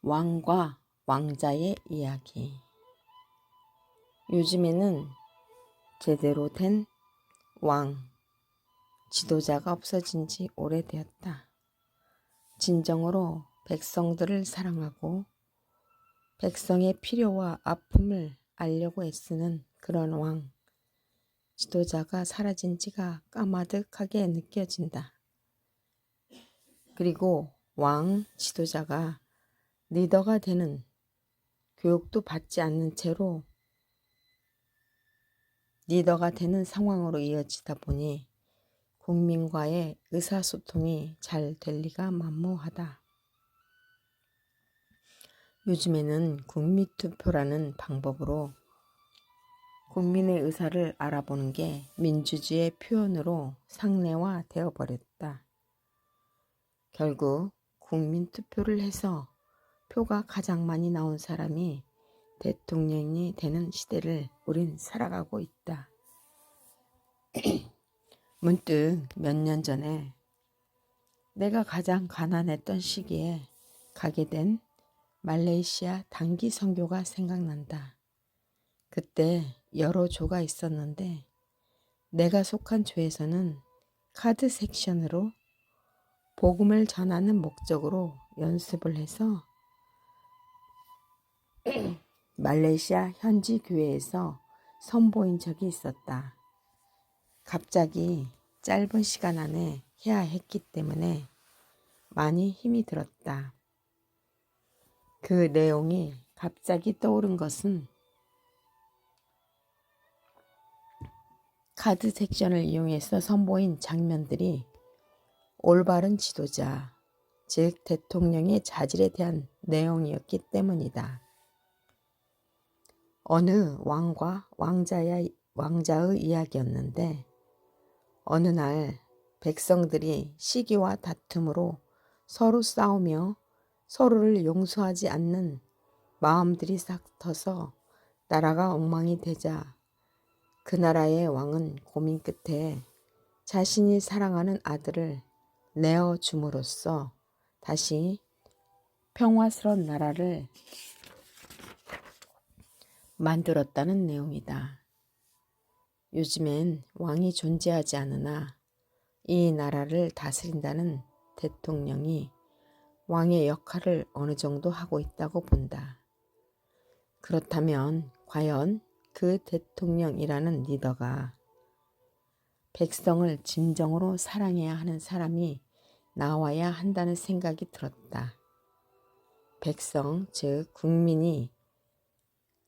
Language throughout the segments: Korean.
왕과 왕자의 이야기. 요즘에는 제대로 된 왕, 지도자가 없어진 지 오래되었다. 진정으로 백성들을 사랑하고 백성의 필요와 아픔을 알려고 애쓰는 그런 왕, 지도자가 사라진 지가 까마득하게 느껴진다. 그리고 왕, 지도자가 리더가 되는 교육도 받지 않는 채로 리더가 되는 상황으로 이어지다 보니 국민과의 의사소통이 잘 될 리가 만무하다. 요즘에는 국민투표라는 방법으로 국민의 의사를 알아보는 게 민주주의의 표현으로 상례화되어 버렸다. 결국 국민투표를 해서 표가 가장 많이 나온 사람이 대통령이 되는 시대를 우린 살아가고 있다. 문득 몇 년 전에 내가 가장 가난했던 시기에 가게 된 말레이시아 단기 선교가 생각난다. 그때 여러 조가 있었는데 내가 속한 조에서는 카드 섹션으로 복음을 전하는 목적으로 연습을 해서 말레이시아 현지 교회에서 선보인 적이 있었다. 갑자기 짧은 시간 안에 해야 했기 때문에 많이 힘이 들었다. 그 내용이 갑자기 떠오른 것은 카드 섹션을 이용해서 선보인 장면들이 올바른 지도자, 즉 대통령의 자질에 대한 내용이었기 때문이다. 어느 왕과 왕자의 이야기였는데 어느 날 백성들이 시기와 다툼으로 서로 싸우며 서로를 용서하지 않는 마음들이 싹터서 나라가 엉망이 되자 그 나라의 왕은 고민 끝에 자신이 사랑하는 아들을 내어줌으로써 다시 평화스러운 나라를 만들었다는 내용이다. 요즘엔 왕이 존재하지 않으나 이 나라를 다스린다는 대통령이 왕의 역할을 어느 정도 하고 있다고 본다. 그렇다면 과연 그 대통령이라는 리더가 백성을 진정으로 사랑해야 하는 사람이 나와야 한다는 생각이 들었다. 백성, 즉 국민이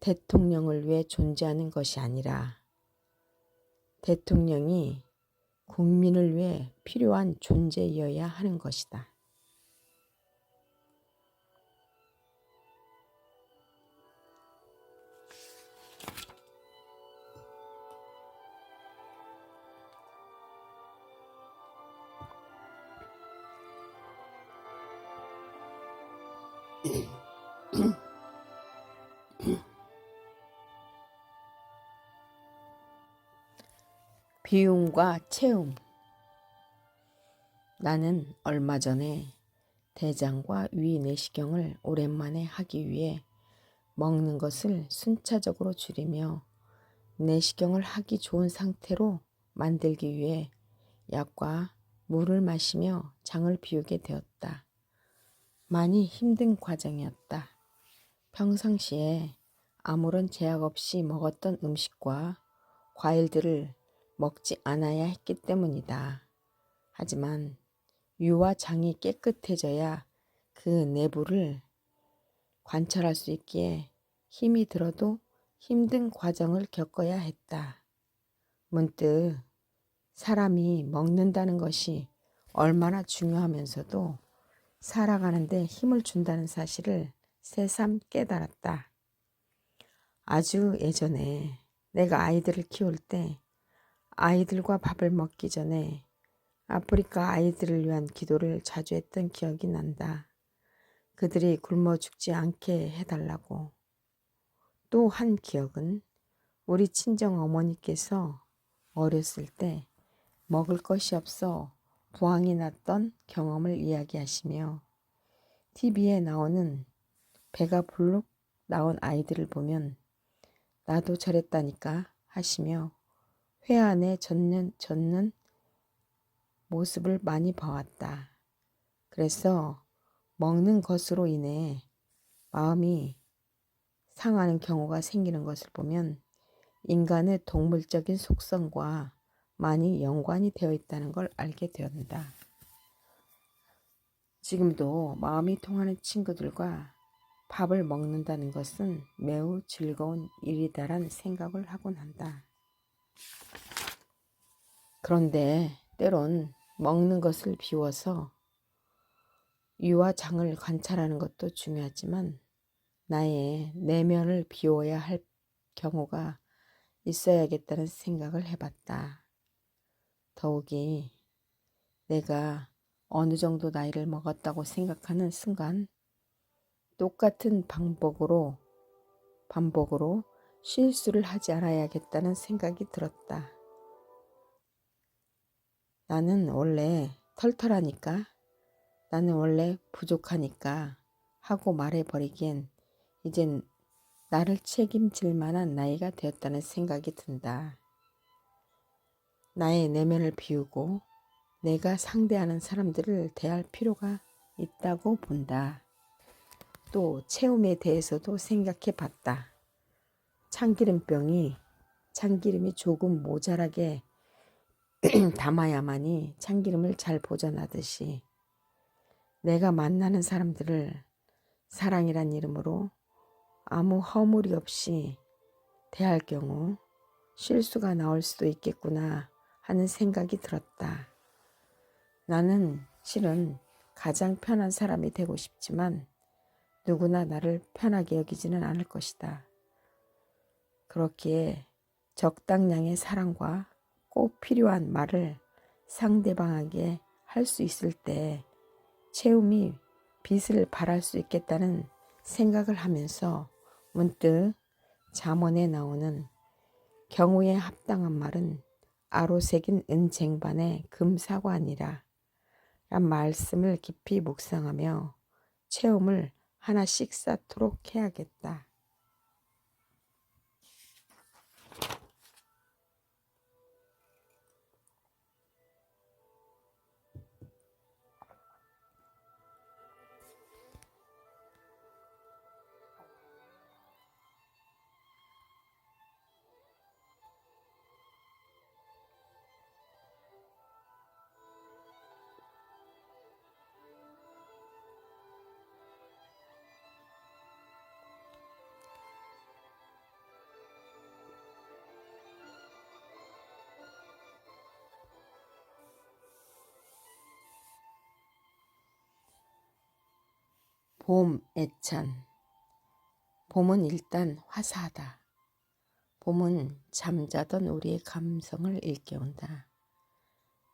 대통령을 위해 존재하는 것이 아니라 대통령이 국민을 위해 필요한 존재여야 하는 것이다. 비움과 채움. 나는 얼마 전에 대장과 위 내시경을 오랜만에 하기 위해 먹는 것을 순차적으로 줄이며 내시경을 하기 좋은 상태로 만들기 위해 약과 물을 마시며 장을 비우게 되었다. 많이 힘든 과정이었다. 평상시에 아무런 제약 없이 먹었던 음식과 과일들을 먹지 않아야 했기 때문이다. 하지만 유와 장이 깨끗해져야 그 내부를 관찰할 수 있기에 힘이 들어도 힘든 과정을 겪어야 했다. 문득 사람이 먹는다는 것이 얼마나 중요하면서도 살아가는데 힘을 준다는 사실을 새삼 깨달았다. 아주 예전에 내가 아이들을 키울 때 아이들과 밥을 먹기 전에 아프리카 아이들을 위한 기도를 자주 했던 기억이 난다. 그들이 굶어 죽지 않게 해달라고. 또 한 기억은 우리 친정 어머니께서 어렸을 때 먹을 것이 없어 부항이 났던 경험을 이야기하시며 TV에 나오는 배가 불룩 나온 아이들을 보면 나도 저랬다니까 하시며 회 안에 젖는 모습을 많이 봐왔다. 그래서 먹는 것으로 인해 마음이 상하는 경우가 생기는 것을 보면 인간의 동물적인 속성과 많이 연관이 되어 있다는 걸 알게 되었다. 지금도 마음이 통하는 친구들과 밥을 먹는다는 것은 매우 즐거운 일이다란 생각을 하곤 한다. 그런데 때론 먹는 것을 비워서 유와 장을 관찰하는 것도 중요하지만 나의 내면을 비워야 할 경우가 있어야겠다는 생각을 해봤다. 더욱이 내가 어느 정도 나이를 먹었다고 생각하는 순간 똑같은 반복으로 실수를 하지 않아야겠다는 생각이 들었다. 나는 원래 털털하니까, 나는 원래 부족하니까 하고 말해버리기엔 이젠 나를 책임질 만한 나이가 되었다는 생각이 든다. 나의 내면을 비우고 내가 상대하는 사람들을 대할 필요가 있다고 본다. 또 체험에 대해서도 생각해 봤다. 참기름이 조금 모자라게 담아야만이 참기름을 잘 보존하듯이 내가 만나는 사람들을 사랑이란 이름으로 아무 허물이 없이 대할 경우 실수가 나올 수도 있겠구나 하는 생각이 들었다. 나는 실은 가장 편한 사람이 되고 싶지만 누구나 나를 편하게 여기지는 않을 것이다. 그렇기에 적당량의 사랑과 꼭 필요한 말을 상대방에게 할 수 있을 때 채움이 빛을 발할 수 있겠다는 생각을 하면서 문득 잠언에 나오는 경우에 합당한 말은 아로새긴 은쟁반의 금사과니라 란 말씀을 깊이 묵상하며 체험을 하나씩 쌓도록 해야겠다. 봄 애찬. 봄은 일단 화사하다. 봄은 잠자던 우리의 감성을 일깨운다.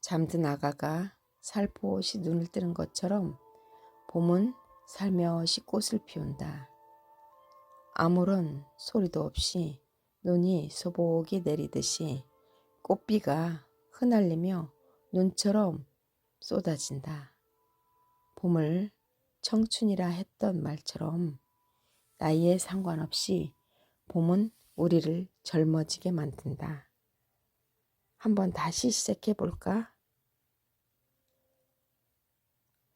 잠든 아가가 살포시 눈을 뜨는 것처럼 봄은 살며시 꽃을 피운다. 아무런 소리도 없이 눈이 소복이 내리듯이 꽃비가 흩날리며 눈처럼 쏟아진다. 봄을 청춘이라 했던 말처럼 나이에 상관없이 봄은 우리를 젊어지게 만든다. 한번 다시 시작해 볼까?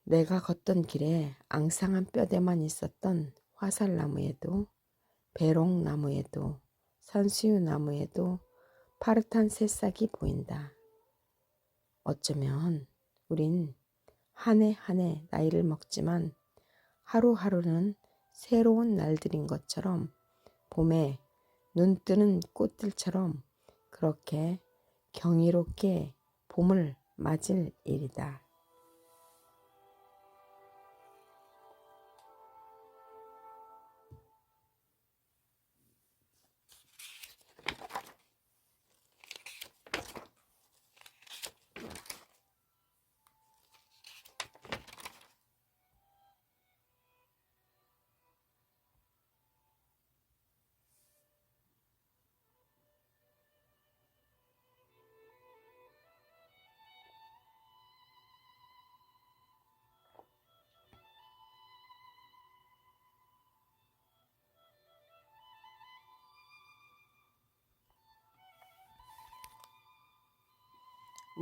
내가 걷던 길에 앙상한 뼈대만 있었던 화살나무에도 배롱나무에도 산수유나무에도 파릇한 새싹이 보인다. 어쩌면 우린 한 해 한 해 나이를 먹지만 하루하루는 새로운 날들인 것처럼 봄에 눈 뜨는 꽃들처럼 그렇게 경이롭게 봄을 맞을 일이다.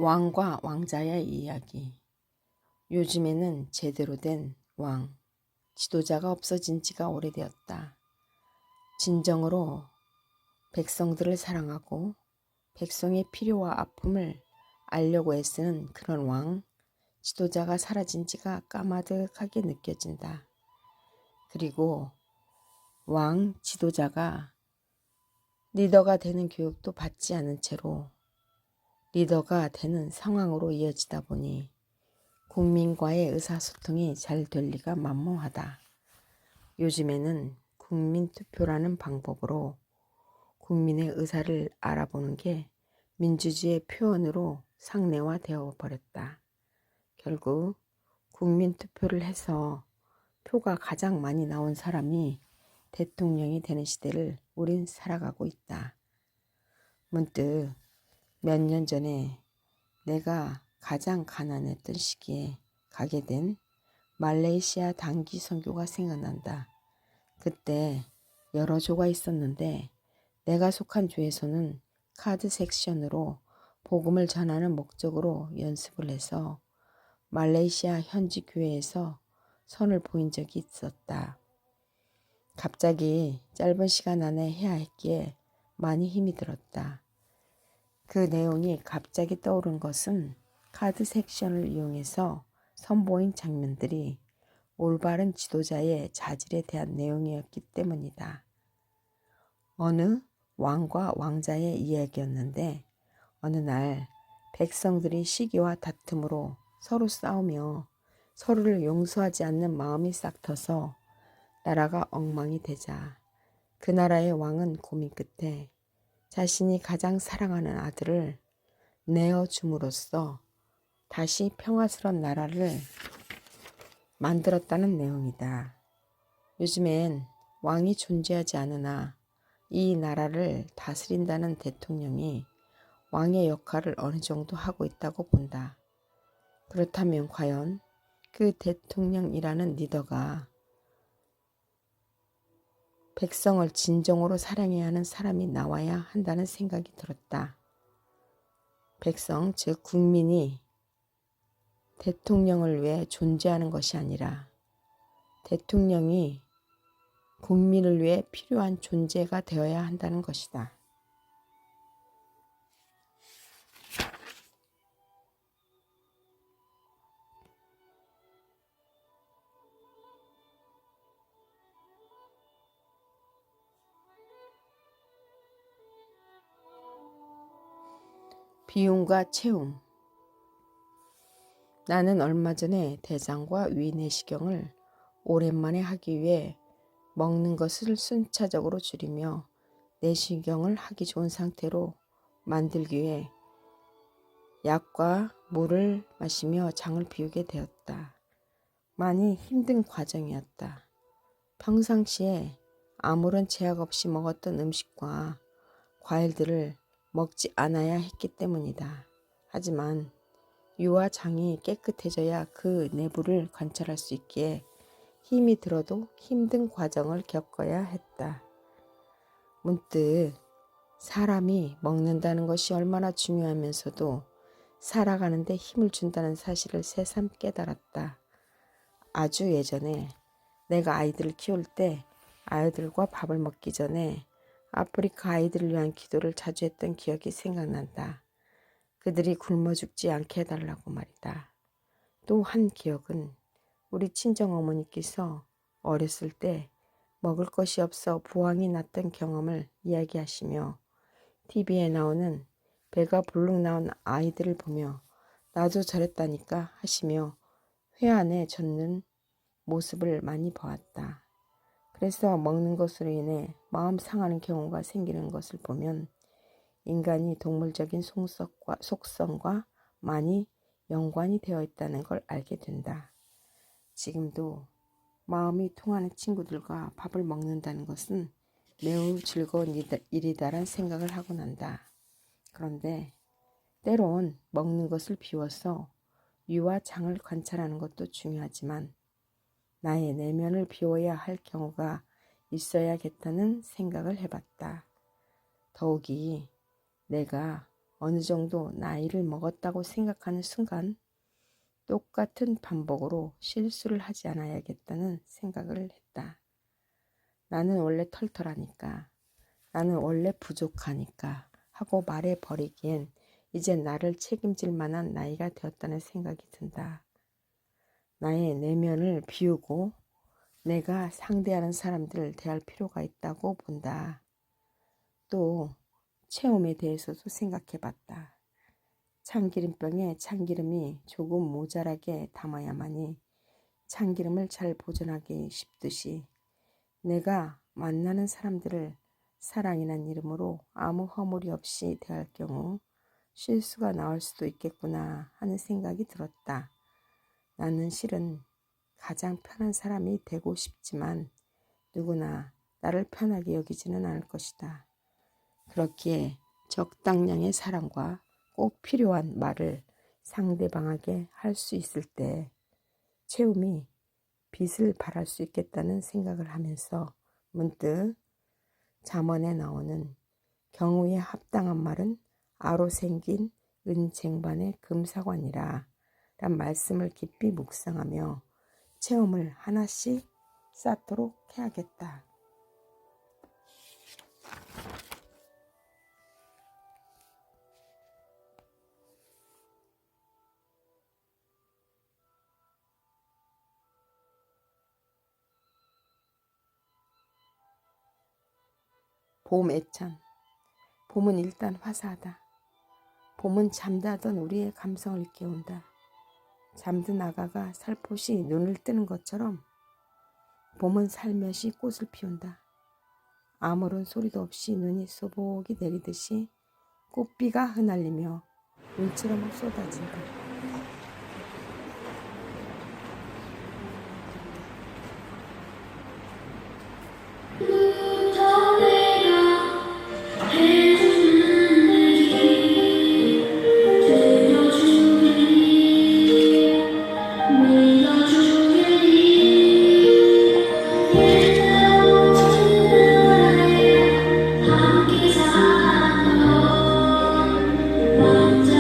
왕과 왕자의 이야기. 요즘에는 제대로 된 왕, 지도자가 없어진 지가 오래되었다. 진정으로 백성들을 사랑하고 백성의 필요와 아픔을 알려고 애쓰는 그런 왕, 지도자가 사라진 지가 까마득하게 느껴진다. 그리고 왕, 지도자가 리더가 되는 교육도 받지 않은 채로 리더가 되는 상황으로 이어지다 보니 국민과의 의사소통이 잘 될 리가 만무하다. 요즘에는 국민투표라는 방법으로 국민의 의사를 알아보는 게 민주주의의 표현으로 상례화되어 버렸다. 결국 국민투표를 해서 표가 가장 많이 나온 사람이 대통령이 되는 시대를 우린 살아가고 있다. 문득 몇 년 전에 내가 가장 가난했던 시기에 가게 된 말레이시아 단기 선교가 생각난다. 그때 여러 조가 있었는데 내가 속한 조에서는 카드 섹션으로 복음을 전하는 목적으로 연습을 해서 말레이시아 현지 교회에서 선을 보인 적이 있었다. 갑자기 짧은 시간 안에 해야 했기에 많이 힘이 들었다. 그 내용이 갑자기 떠오른 것은 카드 섹션을 이용해서 선보인 장면들이 올바른 지도자의 자질에 대한 내용이었기 때문이다. 어느 왕과 왕자의 이야기였는데 어느 날 백성들이 시기와 다툼으로 서로 싸우며 서로를 용서하지 않는 마음이 싹터서 나라가 엉망이 되자 그 나라의 왕은 고민 끝에 자신이 가장 사랑하는 아들을 내어줌으로써 다시 평화스러운 나라를 만들었다는 내용이다. 요즘엔 왕이 존재하지 않으나 이 나라를 다스린다는 대통령이 왕의 역할을 어느 정도 하고 있다고 본다. 그렇다면 과연 그 대통령이라는 리더가 백성을 진정으로 사랑해야 하는 사람이 나와야 한다는 생각이 들었다. 백성, 즉 국민이 대통령을 위해 존재하는 것이 아니라 대통령이 국민을 위해 필요한 존재가 되어야 한다는 것이다. 비움과 채움. 나는 얼마 전에 대장과 위 내시경을 오랜만에 하기 위해 먹는 것을 순차적으로 줄이며 내시경을 하기 좋은 상태로 만들기 위해 약과 물을 마시며 장을 비우게 되었다. 많이 힘든 과정이었다. 평상시에 아무런 제약 없이 먹었던 음식과 과일들을 먹지 않아야 했기 때문이다. 하지만 유와 장이 깨끗해져야 그 내부를 관찰할 수 있기에 힘이 들어도 힘든 과정을 겪어야 했다. 문득 사람이 먹는다는 것이 얼마나 중요하면서도 살아가는데 힘을 준다는 사실을 새삼 깨달았다. 아주 예전에 내가 아이들을 키울 때 아이들과 밥을 먹기 전에 아프리카 아이들을 위한 기도를 자주 했던 기억이 생각난다. 그들이 굶어 죽지 않게 해달라고 말이다. 또 한 기억은 우리 친정어머니께서 어렸을 때 먹을 것이 없어 부항이 났던 경험을 이야기하시며 TV에 나오는 배가 불룩 나온 아이들을 보며 나도 저랬다니까 하시며 회 안에 젓는 모습을 많이 보았다. 그래서 먹는 것으로 인해 마음 상하는 경우가 생기는 것을 보면 인간이 동물적인 속성과 많이 연관이 되어 있다는 걸 알게 된다. 지금도 마음이 통하는 친구들과 밥을 먹는다는 것은 매우 즐거운 일이다란 생각을 하고 난다. 그런데 때론 먹는 것을 비워서 유와 장을 관찰하는 것도 중요하지만 나의 내면을 비워야 할 경우가 있어야겠다는 생각을 해봤다. 더욱이 내가 어느 정도 나이를 먹었다고 생각하는 순간 똑같은 반복으로 실수를 하지 않아야겠다는 생각을 했다. 나는 원래 털털하니까, 나는 원래 부족하니까 하고 말해버리기엔 이제 나를 책임질 만한 나이가 되었다는 생각이 든다. 나의 내면을 비우고 내가 상대하는 사람들을 대할 필요가 있다고 본다. 또 체험에 대해서도 생각해 봤다. 참기름병에 참기름이 조금 모자라게 담아야만이 참기름을 잘 보존하기 쉽듯이 내가 만나는 사람들을 사랑이란 이름으로 아무 허물이 없이 대할 경우 실수가 나올 수도 있겠구나 하는 생각이 들었다. 나는 실은 가장 편한 사람이 되고 싶지만 누구나 나를 편하게 여기지는 않을 것이다. 그렇기에 적당량의 사랑과 꼭 필요한 말을 상대방에게 할 수 있을 때 채움이 빛을 발할 수 있겠다는 생각을 하면서 문득 잠언에 나오는 경우에 합당한 말은 아로 생긴 은쟁반의 금사관이라 란 말씀을 깊이 묵상하며 체험을 하나씩 쌓도록 해야겠다. 봄 애찬. 봄은 일단 화사하다. 봄은 잠자던 우리의 감성을 깨운다. 잠든 아가가 살포시 눈을 뜨는 것처럼 봄은 살며시 꽃을 피운다. 아무런 소리도 없이 눈이 소복이 내리듯이 꽃비가 흩날리며 물처럼 쏟아진다. 먼저